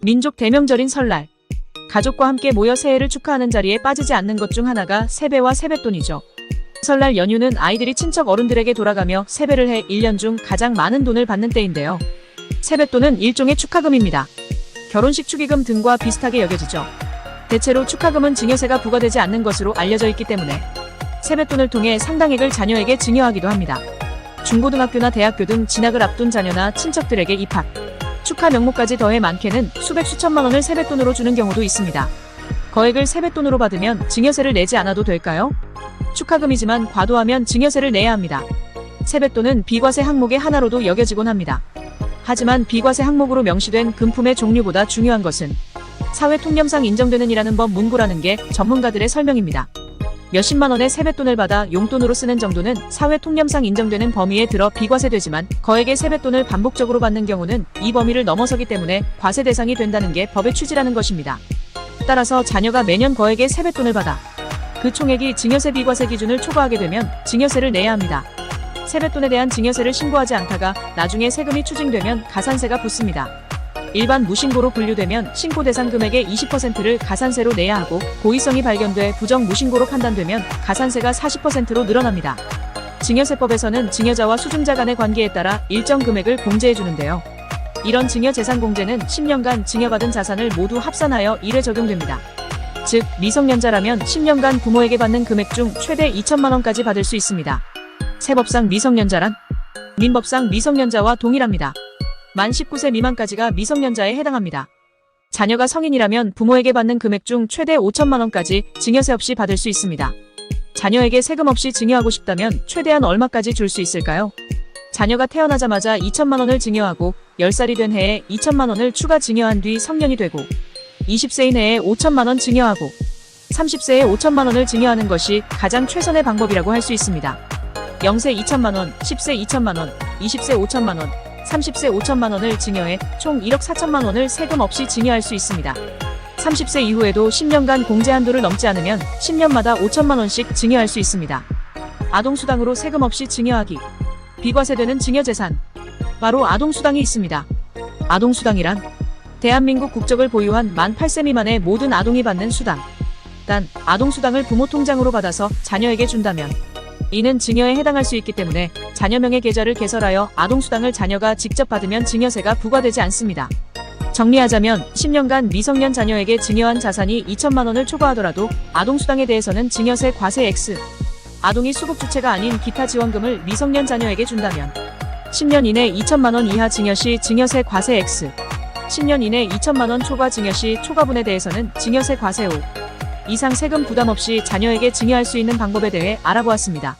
민족 대명절인 설날. 가족과 함께 모여 새해를 축하하는 자리에 빠지지 않는 것 중 하나가 세배와 세뱃돈이죠. 설날 연휴는 아이들이 친척 어른들에게 돌아가며 세배를 해 1년 중 가장 많은 돈을 받는 때인데요. 세뱃돈은 일종의 축하금입니다. 결혼식 축의금 등과 비슷하게 여겨지죠. 대체로 축하금은 증여세가 부과되지 않는 것으로 알려져 있기 때문에 세뱃돈을 통해 상당액을 자녀에게 증여하기도 합니다. 중고등학교나 대학교 등 진학을 앞둔 자녀나 친척들에게 입학, 축하 명목까지 더해 많게는 수백 수천만 원을 세뱃돈으로 주는 경우도 있습니다. 거액을 세뱃돈으로 받으면 증여세를 내지 않아도 될까요? 축하금이지만 과도하면 증여세를 내야 합니다. 세뱃돈은 비과세 항목의 하나로도 여겨지곤 합니다. 하지만 비과세 항목으로 명시된 금품의 종류보다 중요한 것은 사회통념상 인정되는 이라는 법 문구라는 게 전문가들의 설명입니다. 몇십만 원의 세뱃돈을 받아 용돈으로 쓰는 정도는 사회통념상 인정되는 범위에 들어 비과세되지만 거액의 세뱃돈을 반복적으로 받는 경우는 이 범위를 넘어서기 때문에 과세 대상이 된다는 게 법의 취지라는 것입니다. 따라서 자녀가 매년 거액의 세뱃돈을 받아 그 총액이 증여세 비과세 기준을 초과하게 되면 증여세를 내야 합니다. 세뱃돈에 대한 증여세를 신고하지 않다가 나중에 세금이 추징되면 가산세가 붙습니다. 일반 무신고로 분류되면 신고 대상 금액의 20%를 가산세로 내야 하고 고의성이 발견돼 부정 무신고로 판단되면 가산세가 40%로 늘어납니다. 증여세법에서는 증여자와 수증자 간의 관계에 따라 일정 금액을 공제해 주는데요. 이런 증여재산 공제는 10년간 증여받은 자산을 모두 합산하여 1회 적용됩니다. 즉 미성년자라면 10년간 부모에게 받는 금액 중 최대 2천만 원까지 받을 수 있습니다. 세법상 미성년자란 민법상 미성년자와 동일합니다. 만 19세 미만까지가 미성년자에 해당합니다. 자녀가 성인이라면 부모에게 받는 금액 중 최대 5천만 원까지 증여세 없이 받을 수 있습니다. 자녀에게 세금 없이 증여하고 싶다면 최대한 얼마까지 줄 수 있을까요? 자녀가 태어나자마자 2천만 원을 증여하고 10살이 된 해에 2천만 원을 추가 증여한 뒤 성년이 되고 20세인 해에 5천만 원 증여하고 30세에 5천만 원을 증여하는 것이 가장 최선의 방법이라고 할 수 있습니다. 0세 2천만 원, 10세 2천만 원, 20세 5천만 원, 30세 5천만 원을 증여해 총 1억 4천만 원을 세금 없이 증여할 수 있습니다. 30세 이후에도 10년간 공제 한도를 넘지 않으면 10년마다 5천만 원씩 증여할 수 있습니다. 아동수당으로 세금 없이 증여하기. 비과세되는 증여재산. 바로 아동수당이 있습니다. 아동수당이란 대한민국 국적을 보유한 만 8세 미만의 모든 아동이 받는 수당. 단, 아동수당을 부모 통장으로 받아서 자녀에게 준다면 이는 증여에 해당할 수 있기 때문에 자녀명의 계좌를 개설하여 아동수당을 자녀가 직접 받으면 증여세가 부과되지 않습니다. 정리하자면 10년간 미성년 자녀에게 증여한 자산이 2천만 원을 초과하더라도 아동수당에 대해서는 증여세 과세 X, 아동이 수급주체가 아닌 기타 지원금을 미성년 자녀에게 준다면 10년 이내 2천만 원 이하 증여 시 증여세 과세 X, 10년 이내 2천만 원 초과 증여 시 초과분에 대해서는 증여세 과세 O. 이상 세금 부담 없이 자녀에게 증여할 수 있는 방법에 대해 알아보았습니다.